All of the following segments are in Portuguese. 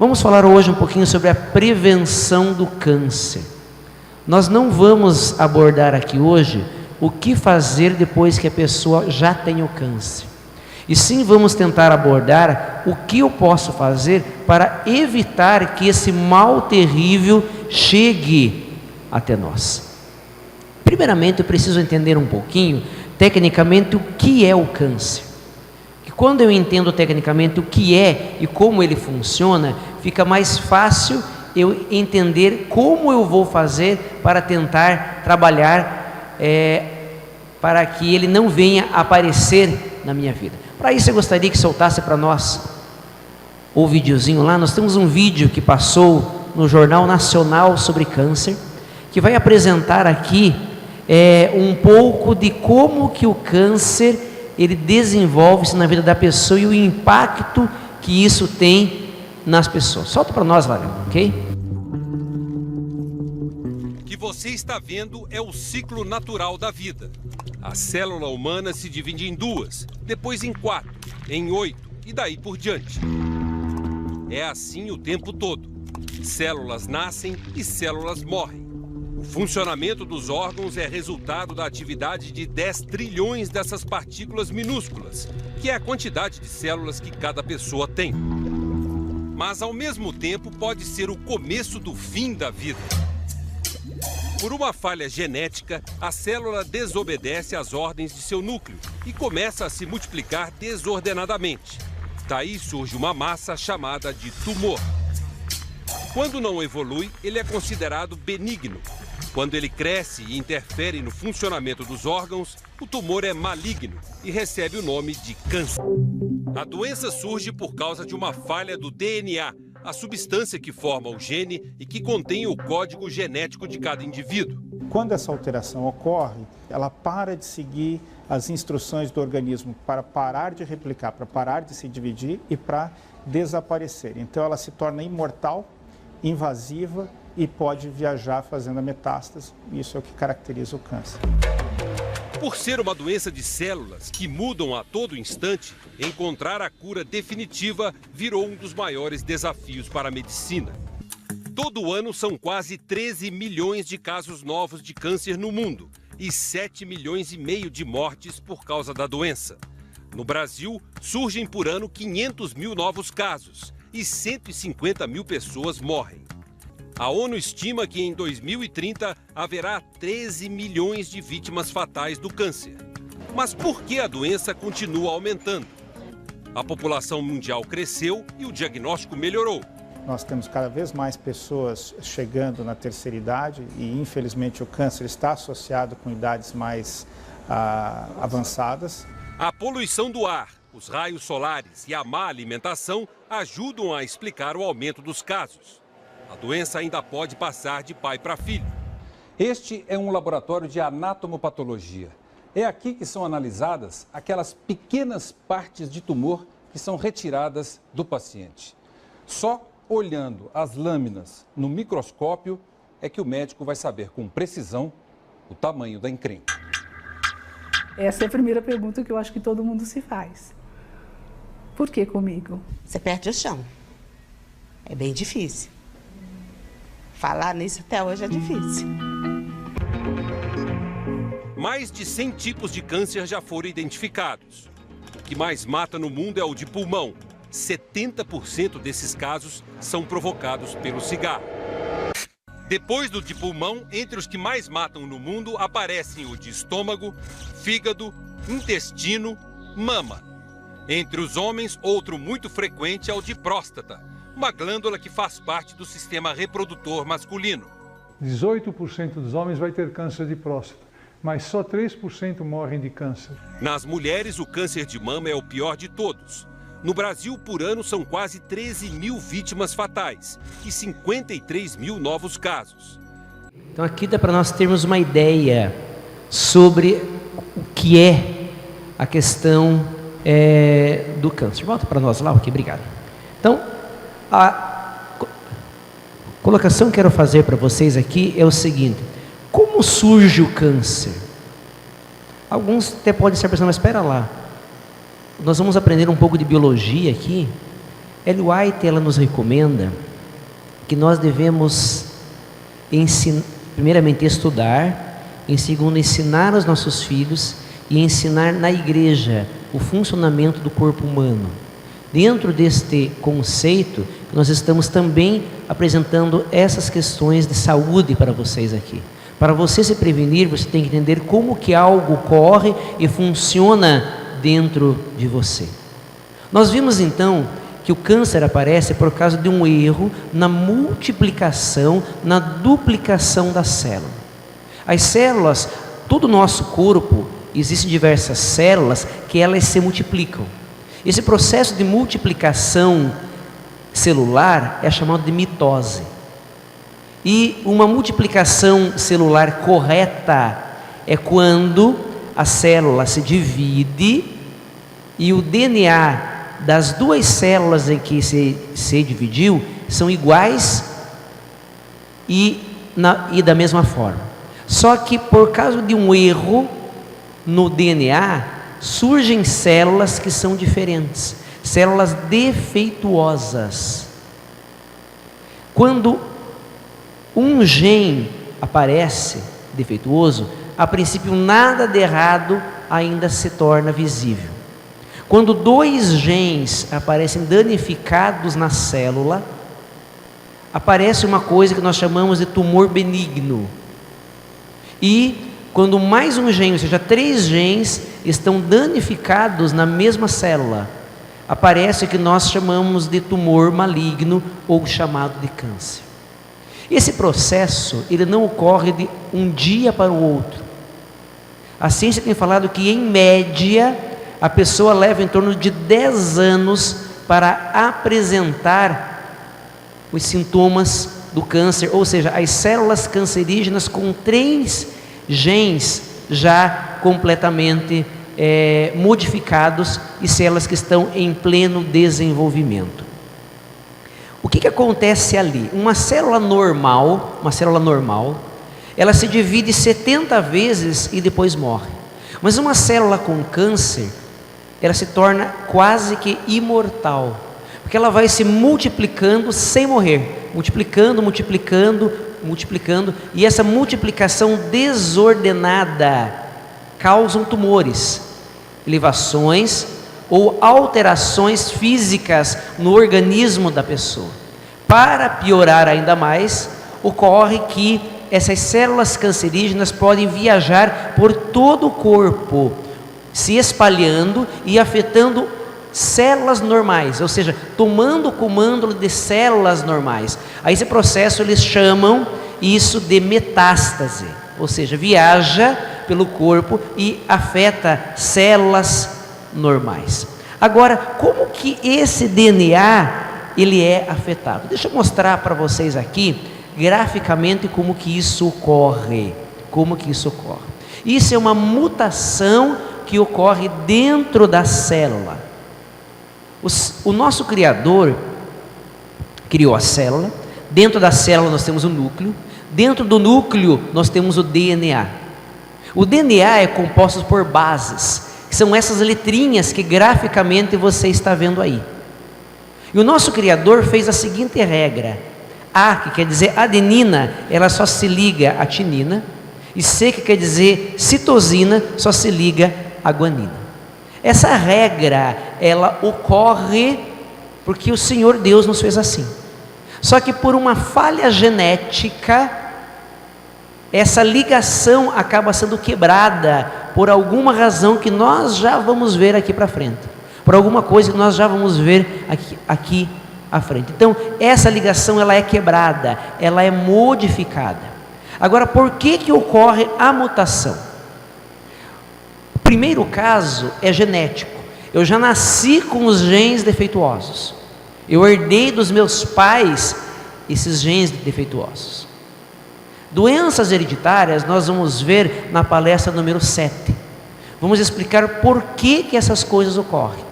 vamos falar hoje um pouquinho sobre a prevenção do câncer. Nós não vamos abordar aqui hoje o que fazer depois que a pessoa já tem o câncer. E sim vamos tentar abordar o que eu posso fazer para evitar que esse mal terrível chegue até nós. Primeiramente, eu preciso entender um pouquinho, tecnicamente, o que é o câncer. E quando eu entendo tecnicamente o que é e como ele funciona, fica mais fácil eu entender como eu vou fazer para tentar trabalhar para que ele não venha aparecer na minha vida. Para isso eu gostaria que soltasse para nós o videozinho lá. Nós temos um vídeo que passou no Jornal Nacional sobre Câncer, que vai apresentar aqui um pouco de como que o câncer ele desenvolve-se na vida da pessoa e o impacto que isso tem nas pessoas. Solta para nós, Valeu, ok? O que você está vendo é o ciclo natural da vida. A célula humana se divide em 2, depois em 4, em 8 e daí por diante. É assim o tempo todo. Células nascem e células morrem. O funcionamento dos órgãos é resultado da atividade de 10 trilhões dessas partículas minúsculas, que é a quantidade de células que cada pessoa tem. Mas, ao mesmo tempo, pode ser o começo do fim da vida. Por uma falha genética, a célula desobedece às ordens de seu núcleo e começa a se multiplicar desordenadamente. Daí surge uma massa chamada de tumor. Quando não evolui, ele é considerado benigno. Quando ele cresce e interfere no funcionamento dos órgãos, o tumor é maligno e recebe o nome de câncer. A doença surge por causa de uma falha do DNA, a substância que forma o gene e que contém o código genético de cada indivíduo. Quando essa alteração ocorre, ela para de seguir as instruções do organismo para parar de replicar, para parar de se dividir e para desaparecer. Então ela se torna imortal, invasiva e pode viajar fazendo a metástase. Isso é o que caracteriza o câncer. Por ser uma doença de células que mudam a todo instante, encontrar a cura definitiva virou um dos maiores desafios para a medicina. Todo ano são quase 13 milhões de casos novos de câncer no mundo e 7 milhões e meio de mortes por causa da doença. No Brasil, surgem por ano 500 mil novos casos e 150 mil pessoas morrem. A ONU estima que em 2030 haverá 13 milhões de vítimas fatais do câncer. Mas por que a doença continua aumentando? A população mundial cresceu e o diagnóstico melhorou. Nós temos cada vez mais pessoas chegando na terceira idade e, infelizmente, o câncer está associado com idades mais avançadas. A poluição do ar, os raios solares e a má alimentação ajudam a explicar o aumento dos casos. A doença ainda pode passar de pai para filho. Este é um laboratório de anatomopatologia. É aqui que são analisadas aquelas pequenas partes de tumor que são retiradas do paciente. Só olhando as lâminas no microscópio é que o médico vai saber com precisão o tamanho da encrenca. Essa é a primeira pergunta que eu acho que todo mundo se faz. Por que comigo? Você perde o chão. É bem difícil. Falar nisso até hoje é difícil. Mais de 100 tipos de câncer já foram identificados. O que mais mata no mundo é o de pulmão. 70% desses casos são provocados pelo cigarro. Depois do de pulmão, entre os que mais matam no mundo aparecem o de estômago, fígado, intestino, mama. Entre os homens, outro muito frequente é o de próstata, uma glândula que faz parte do sistema reprodutor masculino. 18% dos homens vai ter câncer de próstata, mas só 3% morrem de câncer. Nas mulheres, o câncer de mama é o pior de todos. No Brasil, por ano, são quase 13 mil vítimas fatais e 53 mil novos casos. Então aqui dá para nós termos uma ideia sobre o que é a questão do câncer. Volta para nós lá, ok, obrigado. Então, a colocação que quero fazer para vocês aqui é o seguinte: como surge o câncer? Alguns até podem estar pensando, mas espera lá, nós vamos aprender um pouco de biologia aqui, Ellen White, ela nos recomenda que nós devemos primeiramente estudar, em segundo ensinar aos nossos filhos e ensinar na igreja o funcionamento do corpo humano. Dentro deste conceito, nós estamos também apresentando essas questões de saúde para vocês aqui. Para você se prevenir, você tem que entender como que algo corre e funciona dentro de você. Nós vimos então que o câncer aparece por causa de um erro na multiplicação, na duplicação da célula. As células, todo o nosso corpo, existem diversas células que elas se multiplicam. Esse processo de multiplicação celular é chamado de mitose. E uma multiplicação celular correta é quando a célula se divide e o DNA das duas células em que se dividiu são iguais e da mesma forma. Só que por causa de um erro no DNA, surgem células que são diferentes, células defeituosas. Quando um gene aparece defeituoso, a princípio nada de errado ainda se torna visível. Quando dois genes aparecem danificados na célula, aparece uma coisa que nós chamamos de tumor benigno. E quando mais um gene, ou seja, 3 genes estão danificados na mesma célula, aparece o que nós chamamos de tumor maligno ou chamado de câncer. Esse processo, ele não ocorre de um dia para o outro. A ciência tem falado que, em média, a pessoa leva em torno de 10 anos para apresentar os sintomas do câncer, ou seja, as células cancerígenas com 3 genes já completamente modificados e células que estão em pleno desenvolvimento. O que acontece ali? Uma célula normal, ela se divide 70 vezes e depois morre. Mas uma célula com câncer, ela se torna quase que imortal, porque ela vai se multiplicando sem morrer, multiplicando, e essa multiplicação desordenada causam tumores, elevações ou alterações físicas no organismo da pessoa. Para piorar ainda mais, ocorre que essas células cancerígenas podem viajar por todo o corpo, se espalhando e afetando células normais, ou seja, tomando o comando de células normais. A esse processo eles chamam isso de metástase, ou seja, viaja pelo corpo e afeta células normais. Agora, como que esse DNA ele é afetado? Deixa eu mostrar para vocês aqui graficamente como que isso ocorre. Isso é uma mutação que ocorre dentro da célula. O nosso Criador criou a célula. Dentro da célula nós temos o núcleo. Dentro do núcleo nós temos o DNA. O DNA é composto por bases, que são essas letrinhas que graficamente você está vendo aí. E o nosso Criador fez a seguinte regra: A, que quer dizer adenina, ela só se liga à timina, e C, que quer dizer citosina, só se liga à guanina. Essa regra, ela ocorre porque o Senhor Deus nos fez assim. Só que por uma falha genética, essa ligação acaba sendo quebrada por alguma razão que nós já vamos ver aqui para frente. Por alguma coisa que nós já vamos ver aqui à frente. Então, essa ligação ela é quebrada, ela é modificada. Agora, por que ocorre a mutação? O primeiro caso é genético. Eu já nasci com os genes defeituosos. Eu herdei dos meus pais esses genes defeituosos. Doenças hereditárias nós vamos ver na palestra número 7. Vamos explicar por que essas coisas ocorrem.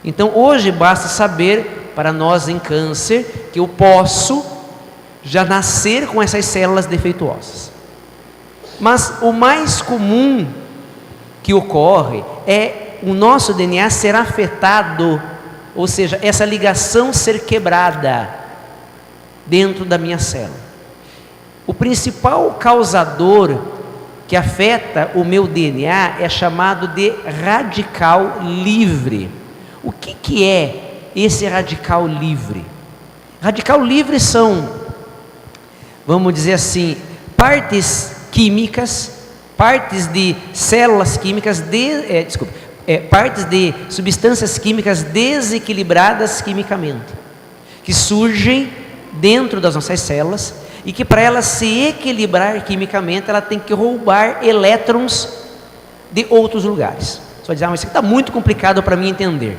Então hoje basta saber para nós em câncer que eu posso já nascer com essas células defeituosas. Mas o mais comum que ocorre é o nosso DNA ser afetado ou seja, essa ligação ser quebrada dentro da minha célula. O principal causador que afeta o meu DNA é chamado de radical livre. O que é esse radical livre? Radical livre são, vamos dizer assim, partes químicas, partes de células químicas, partes de substâncias químicas desequilibradas quimicamente, que surgem dentro das nossas células e que, para ela se equilibrar quimicamente, ela tem que roubar elétrons de outros lugares. Você vai dizer, mas isso está muito complicado para mim entender.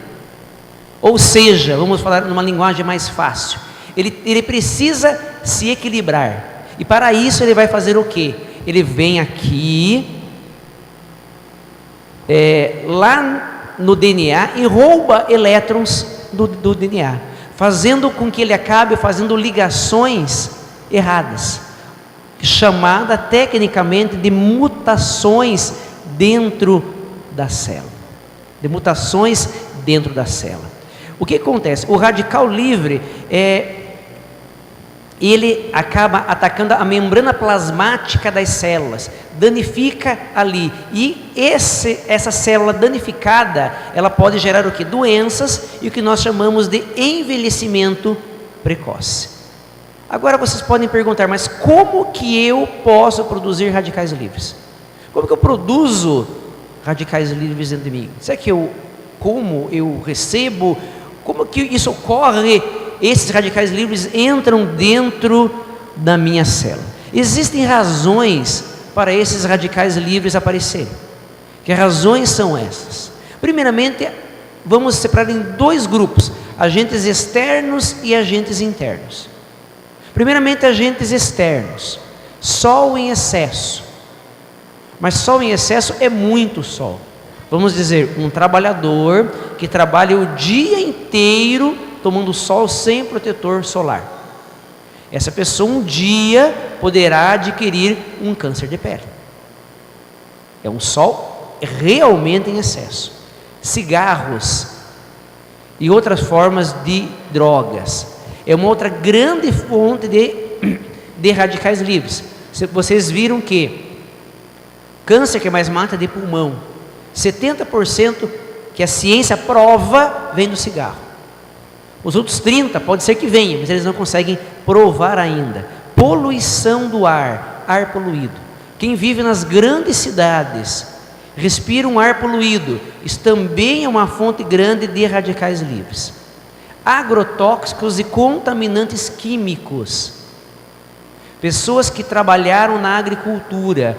Ou seja, vamos falar numa linguagem mais fácil, ele precisa se equilibrar, e para isso ele vai fazer o quê? Ele vem aqui, lá no DNA, e rouba elétrons do DNA, fazendo com que ele acabe fazendo ligações erradas, chamada tecnicamente de mutações dentro da célula. O que acontece? O radical livre ele acaba atacando a membrana plasmática das células, danifica ali, e essa célula danificada, ela pode gerar o que? Doenças, e o que nós chamamos de envelhecimento precoce. Agora vocês podem perguntar, mas como que eu posso produzir radicais livres? Como que eu produzo radicais livres dentro de mim? Será que como eu recebo? Como que isso ocorre? Esses radicais livres entram dentro da minha célula. Existem razões para esses radicais livres aparecerem. Que razões são essas? Primeiramente, vamos separar em dois grupos: agentes externos e agentes internos. Primeiramente, agentes externos. Sol em excesso. Mas sol em excesso é muito sol. Vamos dizer, um trabalhador que trabalha o dia inteiro tomando sol sem protetor solar. Essa pessoa um dia poderá adquirir um câncer de pele. É um sol realmente em excesso. Cigarros e outras formas de drogas é uma outra grande fonte de radicais livres. Vocês viram que câncer que mais mata é de pulmão, 70% que a ciência prova vem do cigarro. Os outros 30% pode ser que venham, mas eles não conseguem provar ainda. Poluição do ar, ar poluído. Quem vive nas grandes cidades respira um ar poluído, isso também é uma fonte grande de radicais livres. Agrotóxicos e contaminantes químicos. Pessoas que trabalharam na agricultura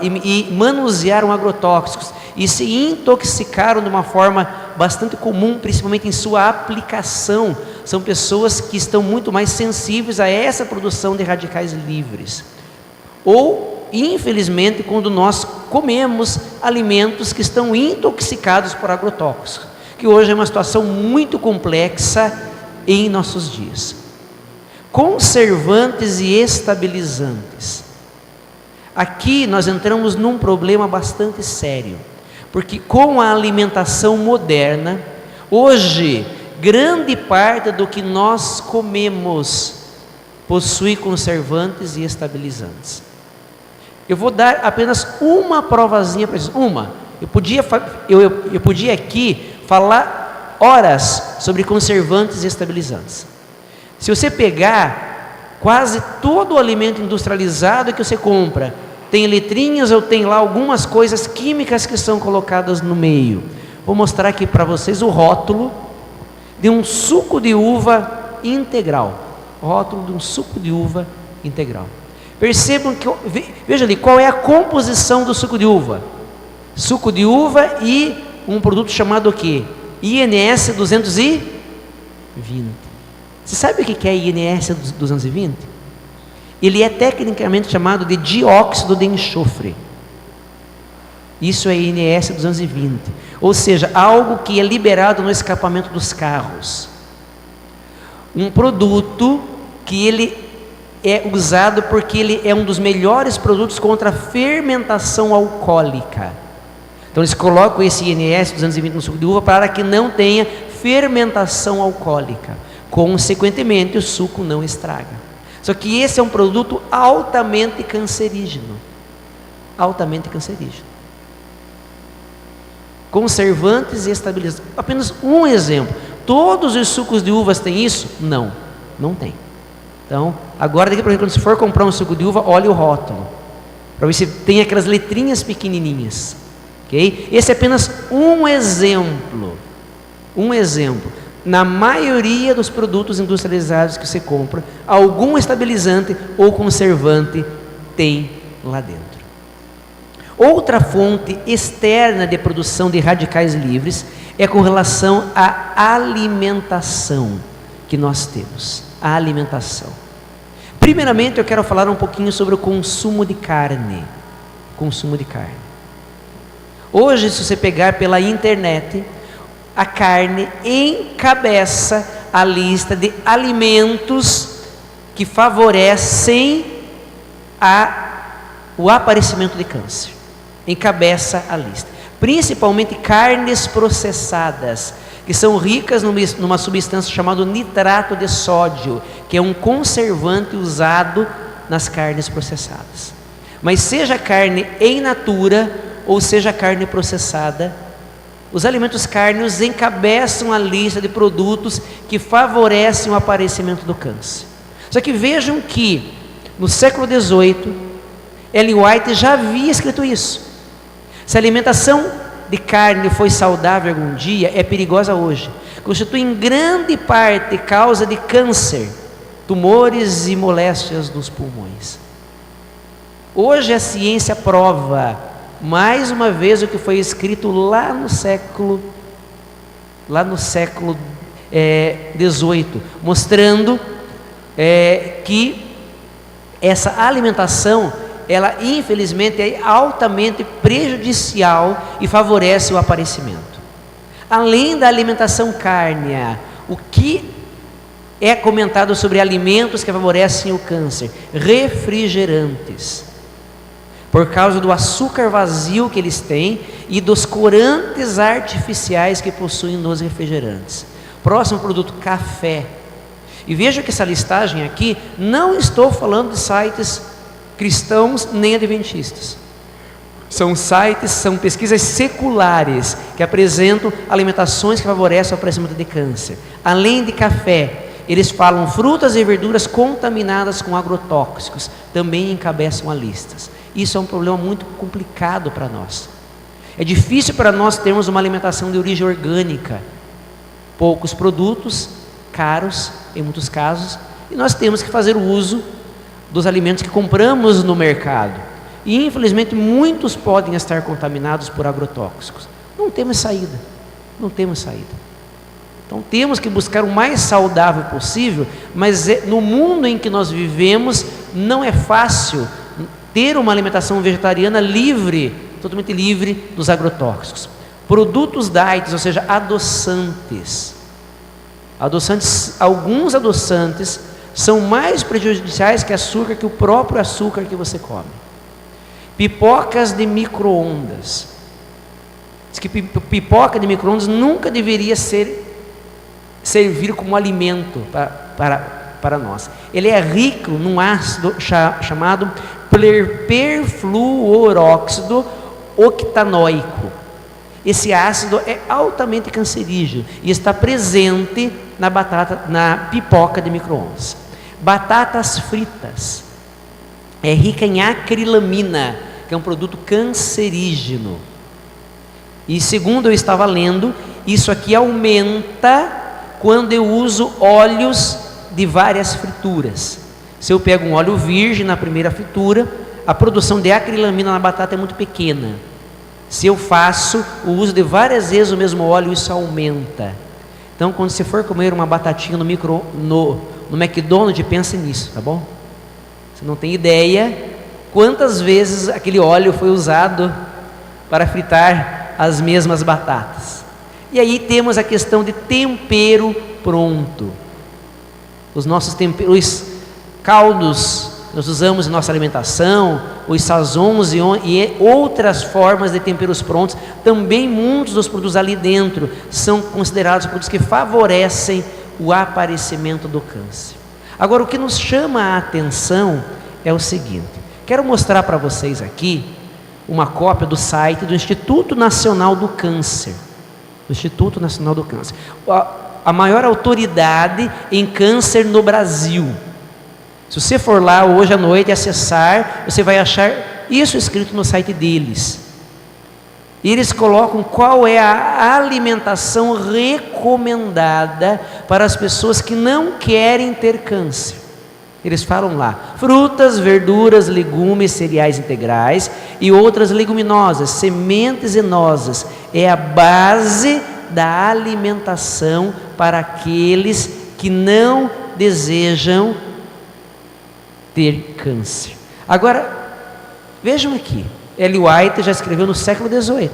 e manusearam agrotóxicos e se intoxicaram de uma forma bastante comum, principalmente em sua aplicação, são pessoas que estão muito mais sensíveis a essa produção de radicais livres. Ou, infelizmente, quando nós comemos alimentos que estão intoxicados por agrotóxicos, que hoje é uma situação muito complexa em nossos dias. Conservantes e estabilizantes. Aqui nós entramos num problema bastante sério, porque com a alimentação moderna, hoje, grande parte do que nós comemos possui conservantes e estabilizantes. Eu vou dar apenas uma provazinha para isso. Eu podia aqui falar horas sobre conservantes e estabilizantes. Se você pegar quase todo o alimento industrializado que você compra, tem letrinhas ou tem lá algumas coisas químicas que são colocadas no meio. Vou mostrar aqui para vocês o rótulo de um suco de uva integral. Rótulo de um suco de uva integral. Percebam que, veja ali, qual é a composição do suco de uva? Suco de uva e um produto chamado o quê? INS 220. Você sabe o que é INS 220? Ele é tecnicamente chamado de dióxido de enxofre. Isso é INS 220. Ou seja, algo que é liberado no escapamento dos carros. Um produto que ele é usado porque ele é um dos melhores produtos contra a fermentação alcoólica. Então eles colocam esse INS 220 no suco de uva para que não tenha fermentação alcoólica. Consequentemente, o suco não estraga. Só que esse é um produto altamente cancerígeno. Altamente cancerígeno. Conservantes e estabilizantes. Apenas um exemplo. Todos os sucos de uvas têm isso? Não, não tem. Então, agora daqui para frente, quando você for comprar um suco de uva, olhe o rótulo, para ver se tem aquelas letrinhas pequenininhas, ok? Esse é apenas um exemplo. Um exemplo. Na maioria dos produtos industrializados que você compra, algum estabilizante ou conservante tem lá dentro. Outra fonte externa de produção de radicais livres é com relação à alimentação que nós temos. A alimentação. Primeiramente, eu quero falar um pouquinho sobre o consumo de carne. Consumo de carne. Hoje, se você pegar pela internet, a carne encabeça a lista de alimentos que favorecem o aparecimento de câncer. Encabeça a lista. Principalmente carnes processadas, que são ricas numa substância chamada nitrato de sódio, que é um conservante usado nas carnes processadas. Mas seja carne in natura ou seja carne processada, os alimentos cárneos encabeçam a lista de produtos que favorecem o aparecimento do câncer. Só que vejam que no século XVIII, Ellen White já havia escrito isso. Se a alimentação de carne foi saudável algum dia, é perigosa hoje. Constitui em grande parte causa de câncer, tumores e moléstias dos pulmões. Hoje a ciência prova, mais uma vez, o que foi escrito lá no século XVIII, mostrando que essa alimentação, ela infelizmente é altamente prejudicial e favorece o aparecimento. Além da alimentação cárnea, o que é comentado sobre alimentos que favorecem o câncer? Refrigerantes. Por causa do açúcar vazio que eles têm e dos corantes artificiais que possuem nos refrigerantes. Próximo produto, café. E veja que essa listagem aqui, não estou falando de sites cristãos nem adventistas. São pesquisas seculares que apresentam alimentações que favorecem o aparecimento de câncer. Além de café, eles falam frutas e verduras contaminadas com agrotóxicos, também encabeçam a listas. Isso é um problema muito complicado para nós. É difícil para nós termos uma alimentação de origem orgânica. Poucos produtos, caros em muitos casos, e nós temos que fazer o uso dos alimentos que compramos no mercado. E infelizmente muitos podem estar contaminados por agrotóxicos. Não temos saída. Não temos saída. Então temos que buscar o mais saudável possível, mas no mundo em que nós vivemos, não é fácil ter uma alimentação vegetariana livre, totalmente livre dos agrotóxicos. Produtos diet, ou seja, adoçantes. Alguns adoçantes são mais prejudiciais que açúcar, que o próprio açúcar que você come. Pipocas de micro-ondas. Diz que pipoca de micro-ondas nunca deveria servir como alimento para nós. Ele é rico num ácido chamado perfluoróxido octanoico. Esse ácido é altamente cancerígeno e está presente na pipoca de micro-ondas. Batatas fritas. É rica em acrilamina, que é um produto cancerígeno. E segundo eu estava lendo, isso aqui aumenta quando eu uso óleos de várias frituras. Se eu pego um óleo virgem na primeira fritura, a produção de acrilamina na batata é muito pequena. Se eu faço o uso de várias vezes o mesmo óleo, isso aumenta. Então, quando você for comer uma batatinha no McDonald's, pense nisso, tá bom? Você não tem ideia quantas vezes aquele óleo foi usado para fritar as mesmas batatas. E aí temos a questão de tempero pronto. Os nossos temperos, caldos que nós usamos em nossa alimentação, os sazons e outras formas de temperos prontos, também muitos dos produtos ali dentro são considerados produtos que favorecem o aparecimento do câncer. Agora, o que nos chama a atenção é o seguinte: quero mostrar para vocês aqui uma cópia do site do Instituto Nacional do Câncer. Do Instituto Nacional do Câncer, a maior autoridade em câncer no Brasil. Se você for lá hoje à noite e acessar, você vai achar isso escrito no site deles. E eles colocam qual é a alimentação recomendada para as pessoas que não querem ter câncer. Eles falam lá: frutas, verduras, legumes, cereais integrais e outras leguminosas, sementes e nozes. É a base da alimentação para aqueles que não desejam ter câncer. Agora, vejam aqui, Ellen White já escreveu no século XVIII.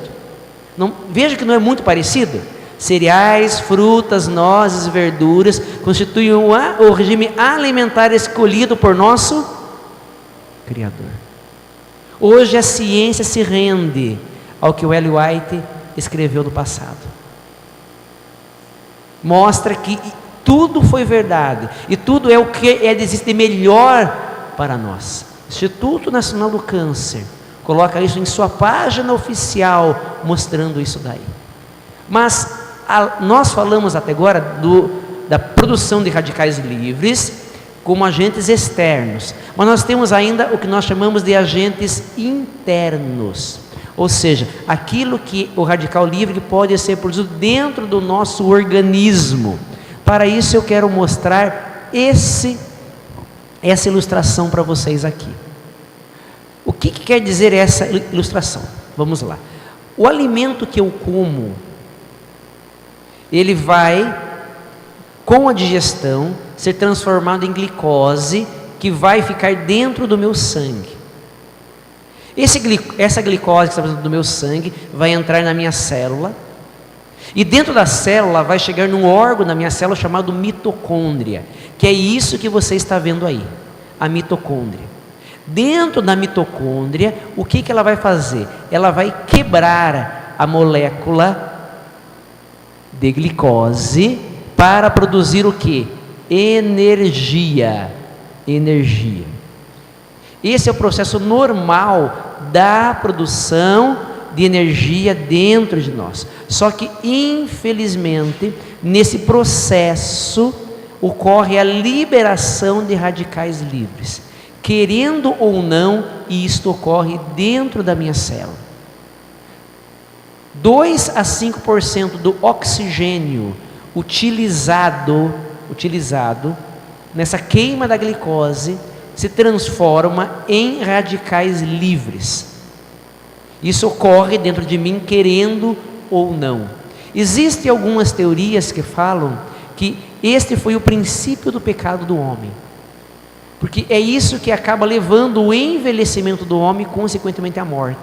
Veja que não é muito parecido. Cereais, frutas, nozes, verduras constituem o regime alimentar escolhido por nosso Criador. Hoje a ciência se rende ao que o Ellen White escreveu no passado. Mostra que tudo foi verdade e tudo é o que existe de melhor para nós. O Instituto Nacional do Câncer coloca isso em sua página oficial, mostrando isso daí. Mas nós falamos até agora da produção de radicais livres como agentes externos, mas nós temos ainda o que nós chamamos de agentes internos, ou seja, aquilo que o radical livre pode ser produzido dentro do nosso organismo. Para isso eu quero mostrar essa ilustração para vocês aqui. O que quer dizer essa ilustração? Vamos lá. O alimento que eu como, ele vai, com a digestão, ser transformado em glicose, que vai ficar dentro do meu sangue. Essa glicose que está dentro do meu sangue vai entrar na minha célula, e dentro da célula vai chegar num órgão da minha célula chamado mitocôndria, que é isso que você está vendo aí, a mitocôndria. Dentro da mitocôndria, o que ela vai fazer? Ela vai quebrar a molécula de glicose para produzir o que? Energia. Esse é o processo normal da produção de energia dentro de nós. Só que, infelizmente, nesse processo ocorre a liberação de radicais livres. Querendo ou não, isto ocorre dentro da minha célula. 2 a 5% do oxigênio utilizado nessa queima da glicose se transforma em radicais livres. Isso ocorre dentro de mim, querendo ou não. Existem algumas teorias que falam que este foi o princípio do pecado do homem, porque é isso que acaba levando o envelhecimento do homem e consequentemente a morte.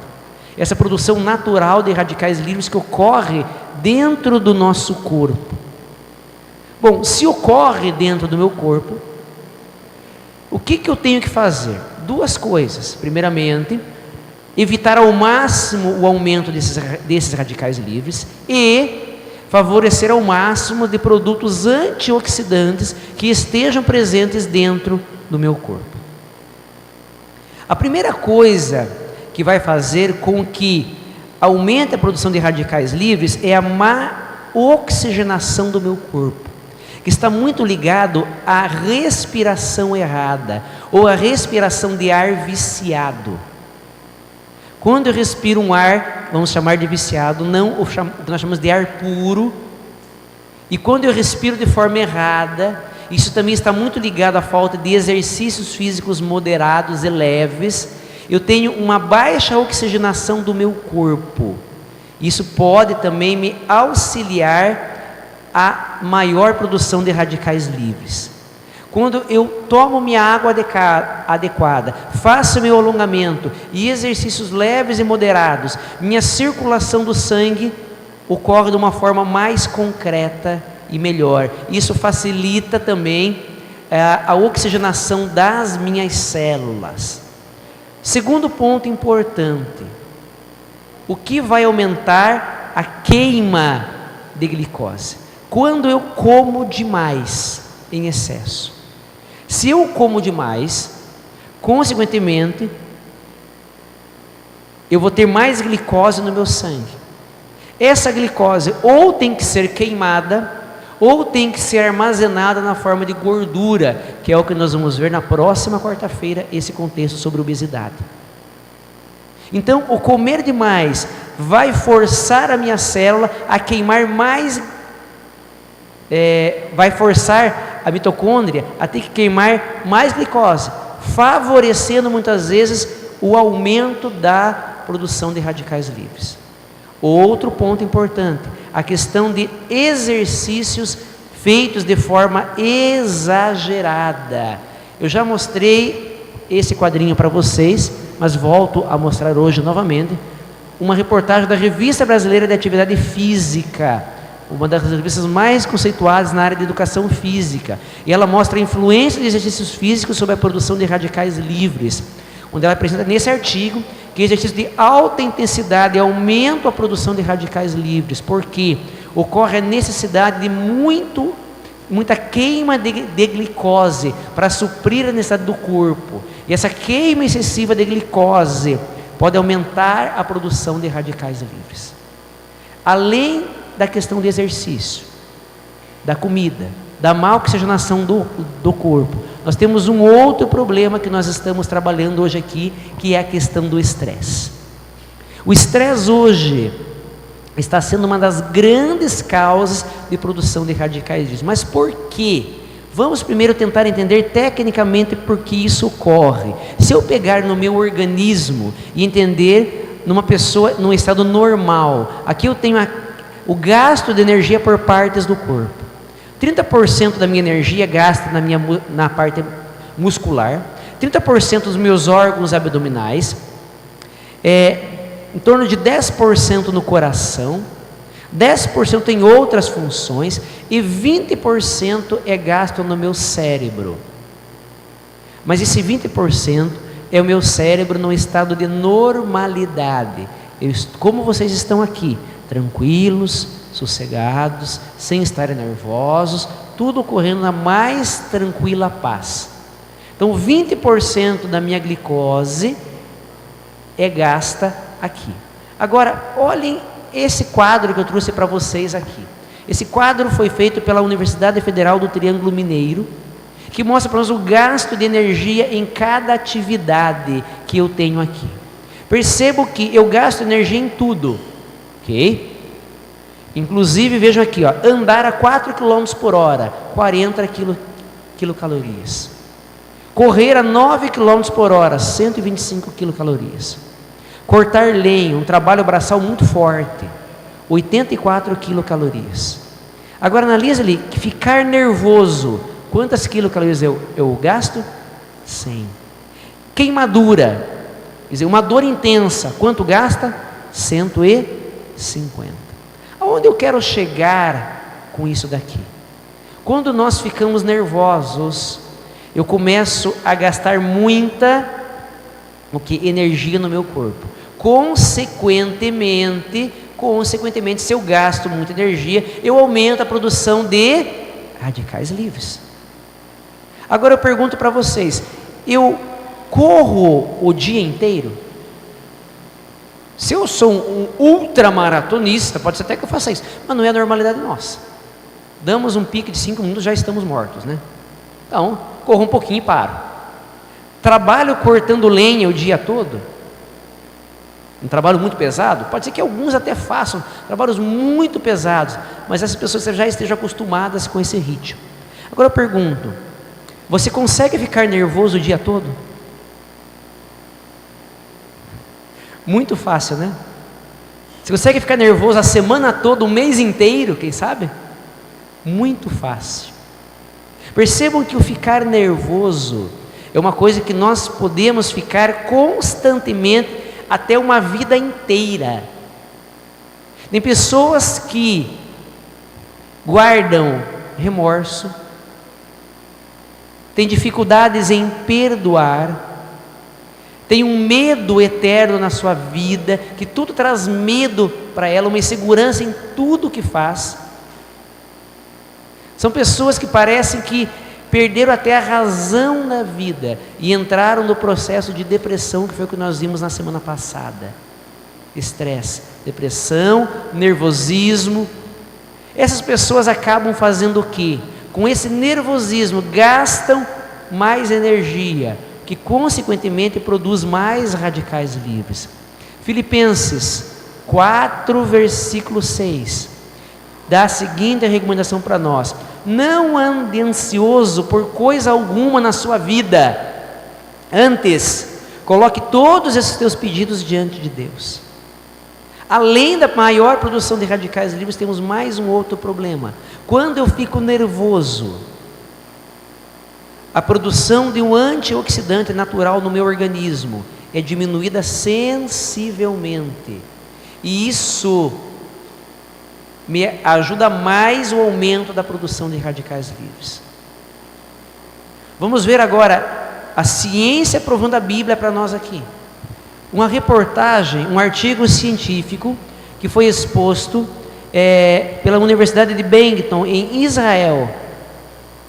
Essa produção natural de radicais livres que ocorre dentro do nosso corpo. Bom, se ocorre dentro do meu corpo, o que eu tenho que fazer? 2 coisas. Primeiramente, evitar ao máximo o aumento desses radicais livres e favorecer ao máximo de produtos antioxidantes que estejam presentes dentro do meu corpo. A primeira coisa que vai fazer com que aumente a produção de radicais livres é a má oxigenação do meu corpo, que está muito ligado à respiração errada ou à respiração de ar viciado. Quando eu respiro um ar, vamos chamar de viciado, não o que nós chamamos de ar puro, e quando eu respiro de forma errada, isso também está muito ligado à falta de exercícios físicos moderados e leves. Eu tenho uma baixa oxigenação do meu corpo. Isso pode também me auxiliar a maior produção de radicais livres. Quando eu tomo minha água adequada, faço meu alongamento e exercícios leves e moderados, minha circulação do sangue ocorre de uma forma mais concreta e melhor. Isso facilita também a oxigenação das minhas células. Segundo ponto importante, o que vai aumentar a queima de glicose? Quando eu como demais, em excesso. Se eu como demais, consequentemente, eu vou ter mais glicose no meu sangue. Essa glicose ou tem que ser queimada, ou tem que ser armazenada na forma de gordura, que é o que nós vamos ver na próxima quarta-feira, esse contexto sobre obesidade. Então, o comer demais vai forçar a minha célula a queimar mais, vai forçar a mitocôndria a ter que queimar mais glicose, favorecendo muitas vezes o aumento da produção de radicais livres. Outro ponto importante, a questão de exercícios feitos de forma exagerada. Eu já mostrei esse quadrinho para vocês, mas volto a mostrar hoje novamente, uma reportagem da Revista Brasileira de Atividade Física, uma das revistas mais conceituadas na área de educação física, e ela mostra a influência de exercícios físicos sobre a produção de radicais livres, onde ela apresenta nesse artigo que exercícios de alta intensidade aumentam a produção de radicais livres, porque ocorre a necessidade de muita queima de glicose para suprir a necessidade do corpo, e essa queima excessiva de glicose pode aumentar a produção de radicais livres. Além da questão do exercício, da comida, da má oxigenação do corpo, nós temos um outro problema que nós estamos trabalhando hoje aqui, que é a questão do estresse. O estresse hoje está sendo uma das grandes causas de produção de radicais livres. Mas por quê? Vamos primeiro tentar entender tecnicamente por que isso ocorre. Se eu pegar no meu organismo e entender numa pessoa num estado normal, aqui eu tenho o gasto de energia por partes do corpo. 30% da minha energia gasta na parte muscular, 30% dos meus órgãos abdominais, em torno de 10% no coração, 10% em outras funções e 20% é gasto no meu cérebro. Mas esse 20% é o meu cérebro num estado de normalidade. Como vocês estão aqui, tranquilos, sossegados, sem estarem nervosos, tudo ocorrendo na mais tranquila paz. Então 20% da minha glicose é gasta aqui. Agora, olhem esse quadro que eu trouxe para vocês aqui. Esse quadro foi feito pela Universidade Federal do Triângulo Mineiro, que mostra para nós o gasto de energia em cada atividade que eu tenho aqui. Percebo que eu gasto energia em tudo, ok? Inclusive, vejam aqui, ó, andar a 4 km por hora, 40 quilocalorias. Correr a 9 km por hora, 125 quilocalorias. Cortar lenha, um trabalho braçal muito forte, 84 quilocalorias. Agora analisa ali, ficar nervoso, quantas quilocalorias eu gasto? 100. Queimadura, quer dizer, uma dor intensa, quanto gasta? 150. Aonde eu quero chegar com isso daqui? Quando nós ficamos nervosos, eu começo a gastar muita energia no meu corpo. Consequentemente, se eu gasto muita energia, eu aumento a produção de radicais livres. Agora eu pergunto para vocês, eu corro o dia inteiro? Se eu sou um ultramaratonista, pode ser até que eu faça isso, mas não é a normalidade nossa. Damos um pique de 5 minutos, já estamos mortos, né? Então, corro um pouquinho e paro. Trabalho cortando lenha o dia todo? Um trabalho muito pesado? Pode ser que alguns até façam trabalhos muito pesados, mas essas pessoas já estejam acostumadas com esse ritmo. Agora eu pergunto, você consegue ficar nervoso o dia todo? Muito fácil, né? Você consegue ficar nervoso a semana toda, o mês inteiro, quem sabe? Muito fácil. Percebam que o ficar nervoso é uma coisa que nós podemos ficar constantemente até uma vida inteira. Tem pessoas que guardam remorso, tem dificuldades em perdoar, tem um medo eterno na sua vida, que tudo traz medo para ela, uma insegurança em tudo que faz. São pessoas que parecem que perderam até a razão na vida e entraram no processo de depressão, que foi o que nós vimos na semana passada. Estresse, depressão, nervosismo. Essas pessoas acabam fazendo o quê? Com esse nervosismo, gastam mais energia, que consequentemente produz mais radicais livres. Filipenses 4, versículo 6, dá a seguinte recomendação para nós: não ande ansioso por coisa alguma na sua vida, antes, coloque todos esses teus pedidos diante de Deus. Além da maior produção de radicais livres, temos mais um outro problema. Quando eu fico nervoso, a produção de um antioxidante natural no meu organismo é diminuída sensivelmente, e isso me ajuda mais o aumento da produção de radicais livres. Vamos ver agora a ciência provando a Bíblia para nós aqui. Uma reportagem, um artigo científico que foi exposto pela Universidade de Binghamton, em Israel,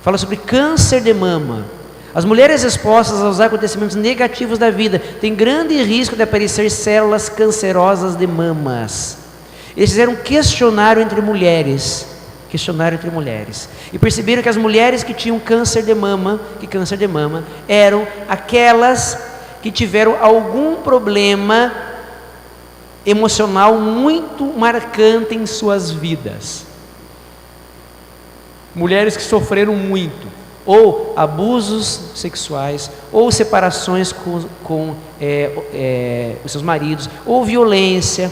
fala sobre câncer de mama. As mulheres expostas aos acontecimentos negativos da vida têm grande risco de aparecer células cancerosas de mamas. Eles fizeram um questionário entre mulheres, e perceberam que as mulheres que tinham câncer de mama eram aquelas que tiveram algum problema emocional muito marcante em suas vidas. Mulheres que sofreram muito, ou abusos sexuais, ou separações com os seus maridos, ou violência,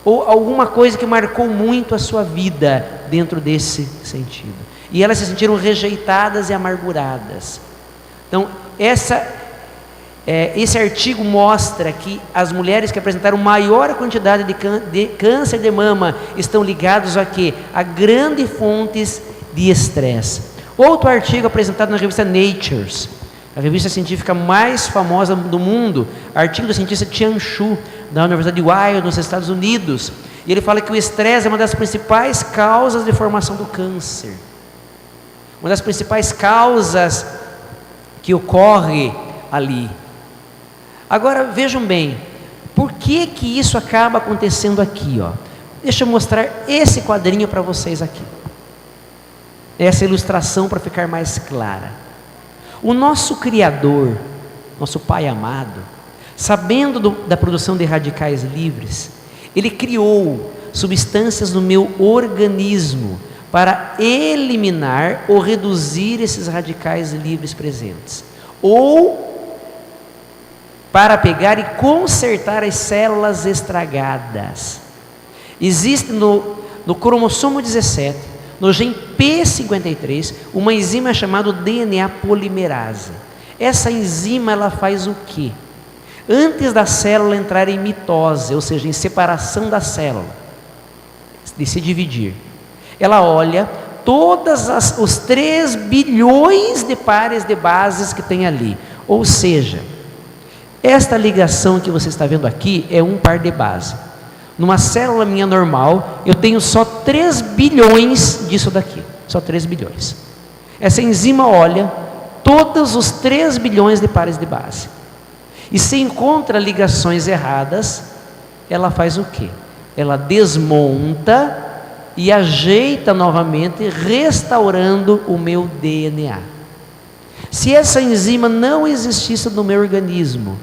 ou alguma coisa que marcou muito a sua vida dentro desse sentido. E elas se sentiram rejeitadas e amarguradas. Então, esse artigo mostra que as mulheres que apresentaram maior quantidade de câncer de mama estão ligados a quê? A grandes fontes de estresse. Outro artigo apresentado na revista Nature, a revista científica mais famosa do mundo, artigo do cientista Tian Shu, da Universidade de Wyoming, nos Estados Unidos, e ele fala que o estresse é uma das principais causas de formação do câncer, uma das principais causas que ocorre ali. Agora vejam bem, por que isso acaba acontecendo aqui? Deixa eu mostrar esse quadrinho para vocês aqui, essa ilustração para ficar mais clara. O nosso Criador, nosso Pai amado, sabendo da produção de radicais livres, Ele criou substâncias no meu organismo para eliminar ou reduzir esses radicais livres presentes, ou para pegar e consertar as células estragadas. Existe no cromossomo 17, no gene P53, uma enzima chamada DNA polimerase. Essa enzima, ela faz o quê? Antes da célula entrar em mitose, ou seja, em separação da célula, de se dividir, ela olha todos os 3 bilhões de pares de bases que tem ali. Ou seja, esta ligação que você está vendo aqui é um par de base. Numa célula minha normal, eu tenho só 3 bilhões disso daqui, só 3 bilhões. Essa enzima olha todos os 3 bilhões de pares de base, e se encontra ligações erradas, ela faz o quê? Ela desmonta e ajeita novamente, restaurando o meu DNA. Se essa enzima não existisse no meu organismo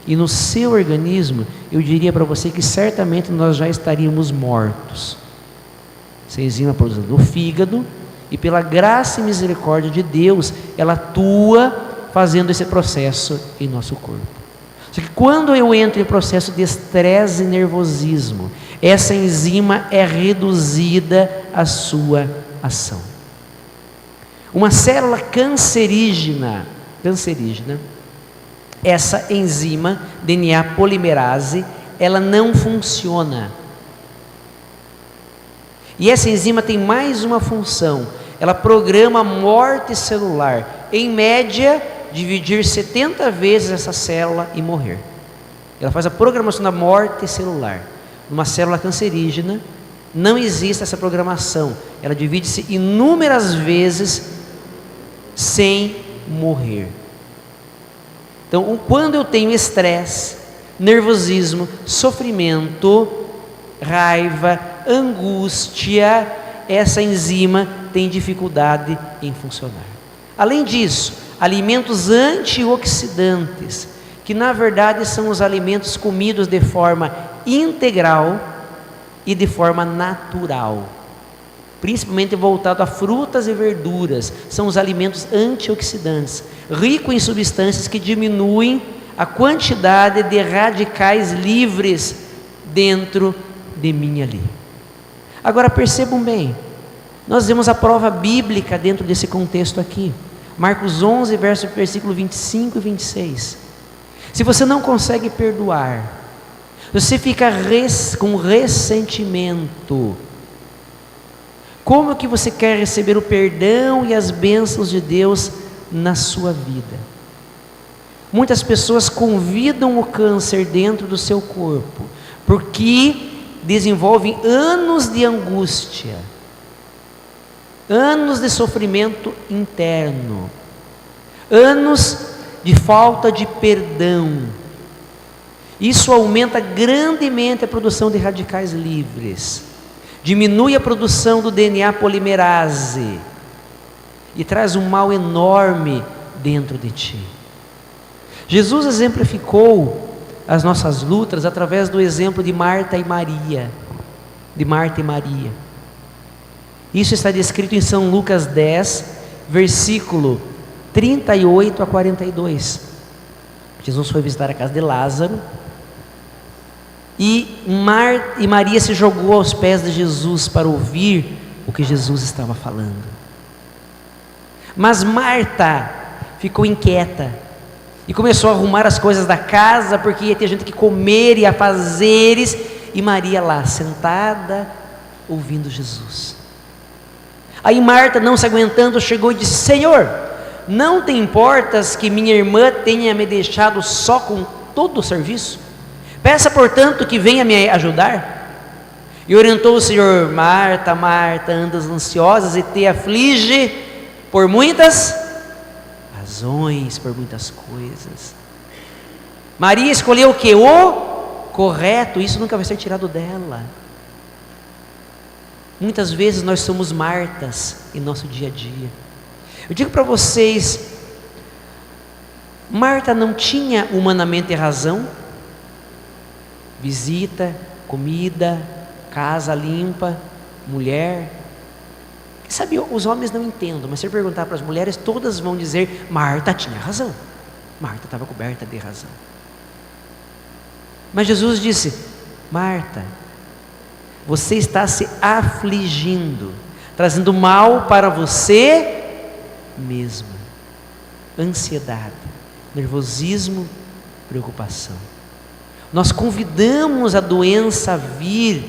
e no seu organismo, eu diria para você que certamente nós já estaríamos mortos. Essa enzima produzida no fígado, e pela graça e misericórdia de Deus, ela atua fazendo esse processo em nosso corpo. Só que quando eu entro em processo de estresse e nervosismo, essa enzima é reduzida à sua ação. Uma célula cancerígena, essa enzima DNA polimerase, ela não funciona. E essa enzima tem mais uma função: ela programa a morte celular, em média, dividir 70 vezes essa célula e morrer. Ela faz a programação da morte celular. Numa célula cancerígena, não existe essa programação. Ela divide-se inúmeras vezes sem morrer. Então, quando eu tenho estresse, nervosismo, sofrimento, raiva, angústia, essa enzima tem dificuldade em funcionar. Além disso, alimentos antioxidantes, que na verdade são os alimentos comidos de forma integral e de forma natural, principalmente voltado a frutas e verduras, são os alimentos antioxidantes, ricos em substâncias que diminuem a quantidade de radicais livres dentro de mim ali. Agora percebam bem, nós vemos a prova bíblica dentro desse contexto aqui, Marcos 11, versículo 25 e 26. Se você não consegue perdoar, você fica com ressentimento, como que você quer receber o perdão e as bênçãos de Deus na sua vida? Muitas pessoas convidam o câncer dentro do seu corpo, porque desenvolvem anos de angústia, anos de sofrimento interno, anos de falta de perdão. Isso aumenta grandemente a produção de radicais livres, diminui a produção do DNA polimerase e traz um mal enorme dentro de ti. Jesus exemplificou as nossas lutas através do exemplo de Marta e Maria. Isso está descrito em São Lucas 10, versículo 38 a 42. Jesus foi visitar a casa de Lázaro e Maria se jogou aos pés de Jesus para ouvir o que Jesus estava falando. Mas Marta ficou inquieta e começou a arrumar as coisas da casa, porque ia ter gente que comer e afazeres, e Maria lá sentada ouvindo Jesus. Aí Marta, não se aguentando, chegou e disse: Senhor, não te importas que minha irmã tenha me deixado só com todo o serviço? Peça, portanto, que venha me ajudar. E orientou o Senhor: Marta, Marta, andas ansiosas e te aflige por muitas razões, por muitas coisas. Maria escolheu o que? O correto. Isso nunca vai ser tirado dela. Muitas vezes nós somos Martas em nosso dia a dia. Eu digo para vocês, Marta não tinha humanamente razão. Visita, comida, casa limpa, mulher. Sabe, os homens não entendem, mas se eu perguntar para as mulheres, todas vão dizer: Marta tinha razão. Marta estava coberta de razão. Mas Jesus disse: Marta, você está se afligindo, trazendo mal para você mesma. Ansiedade, nervosismo, preocupação. Nós convidamos a doença a vir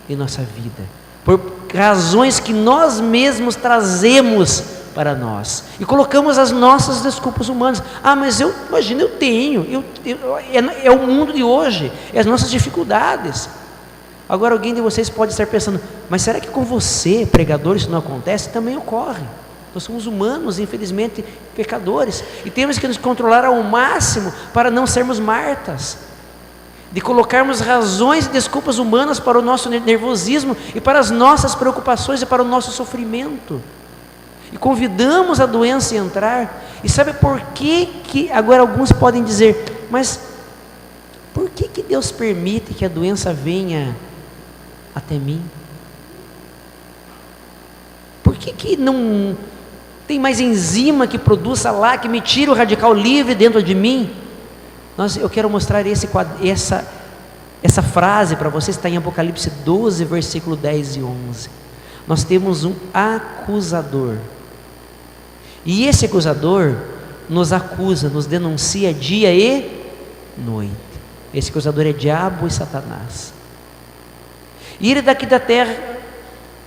em nossa vida, por razões que nós mesmos trazemos para nós, e colocamos as nossas desculpas humanas. Mas imagina, eu tenho, é o mundo de hoje, é as nossas dificuldades. Agora alguém de vocês pode estar pensando: mas será que com você, pregador, isso não acontece? Também ocorre. Nós somos humanos, infelizmente pecadores, e temos que nos controlar ao máximo para não sermos Martas, de colocarmos razões e desculpas humanas para o nosso nervosismo e para as nossas preocupações e para o nosso sofrimento, e convidamos a doença a entrar. E sabe por que agora alguns podem dizer: mas por que Deus permite que a doença venha até mim? Por que não tem mais enzima que produza lá, que me tira o radical livre dentro de mim? Eu quero mostrar essa frase para vocês, está em Apocalipse 12, versículo 10 e 11. Nós temos um acusador, e esse acusador nos acusa, nos denuncia dia e noite. Esse acusador é diabo e Satanás. E ele daqui da terra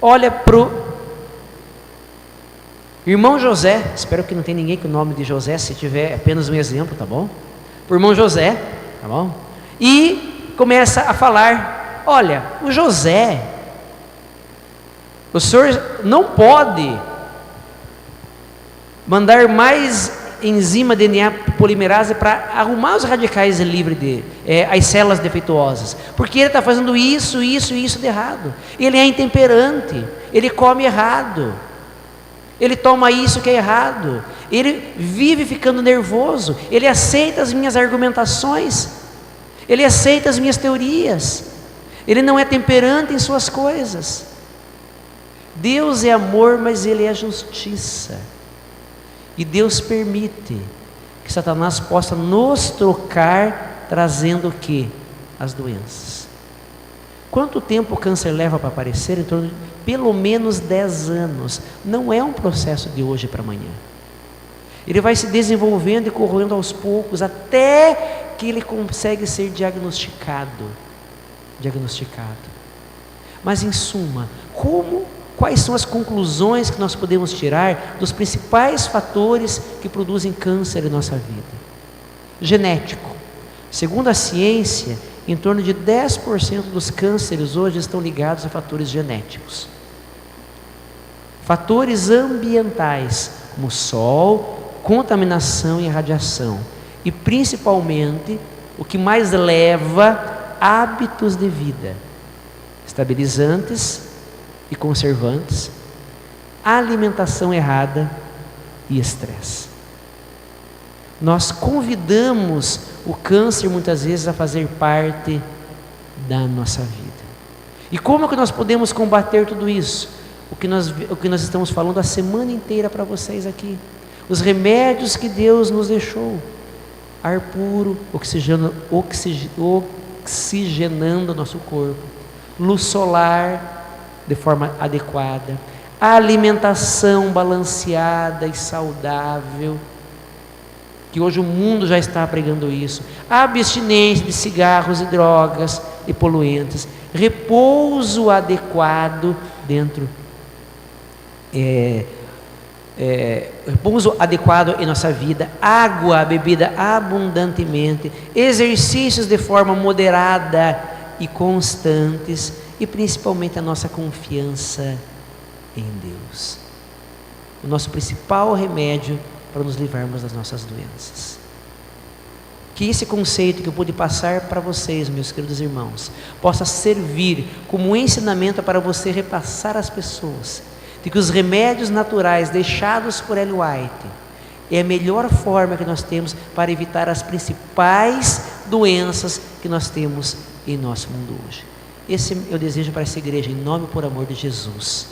olha Irmão José, espero que não tenha ninguém com o nome de José, se tiver apenas um exemplo, tá bom? Por irmão José, tá bom? E começa a falar: olha, o José, o senhor não pode mandar mais enzima DNA polimerase para arrumar os radicais livres dele, as células defeituosas, porque ele está fazendo isso de errado. Ele é intemperante, ele come errado, ele toma isso que é errado, ele vive ficando nervoso, ele aceita as minhas argumentações, ele aceita as minhas teorias, ele não é temperante em suas coisas. Deus é amor, mas ele é justiça. E Deus permite que Satanás possa nos trocar, trazendo o quê? As doenças. Quanto tempo o câncer leva para aparecer? Em torno de pelo menos 10 anos. Não é um processo de hoje para amanhã. Ele vai se desenvolvendo e corroendo aos poucos, até que ele consegue ser diagnosticado. Mas em suma, quais são as conclusões que nós podemos tirar dos principais fatores que produzem câncer em nossa vida? Genético. Segundo a ciência, em torno de 10% dos cânceres hoje estão ligados a fatores genéticos. Fatores ambientais, como sol, contaminação e radiação. E principalmente, o que mais leva, hábitos de vida, estabilizantes e conservantes, alimentação errada e estresse. Nós convidamos o câncer muitas vezes a fazer parte da nossa vida. E como é que nós podemos combater tudo isso? O que nós estamos falando a semana inteira para vocês aqui. Os remédios que Deus nos deixou: ar puro, oxigenando o nosso corpo, luz solar de forma adequada, alimentação balanceada e saudável, que hoje o mundo já está pregando isso, abstinência de cigarros e drogas e poluentes, repouso adequado dentro, repouso adequado em nossa vida, água bebida abundantemente, exercícios de forma moderada e constantes, e principalmente a nossa confiança em Deus, o nosso principal remédio para nos livrarmos das nossas doenças. Que esse conceito que eu pude passar para vocês, meus queridos irmãos, possa servir como ensinamento para você repassar às pessoas, de que os remédios naturais deixados por Ellen White é a melhor forma que nós temos para evitar as principais doenças que nós temos em nosso mundo hoje. Esse eu desejo para essa igreja, em nome e por amor de Jesus.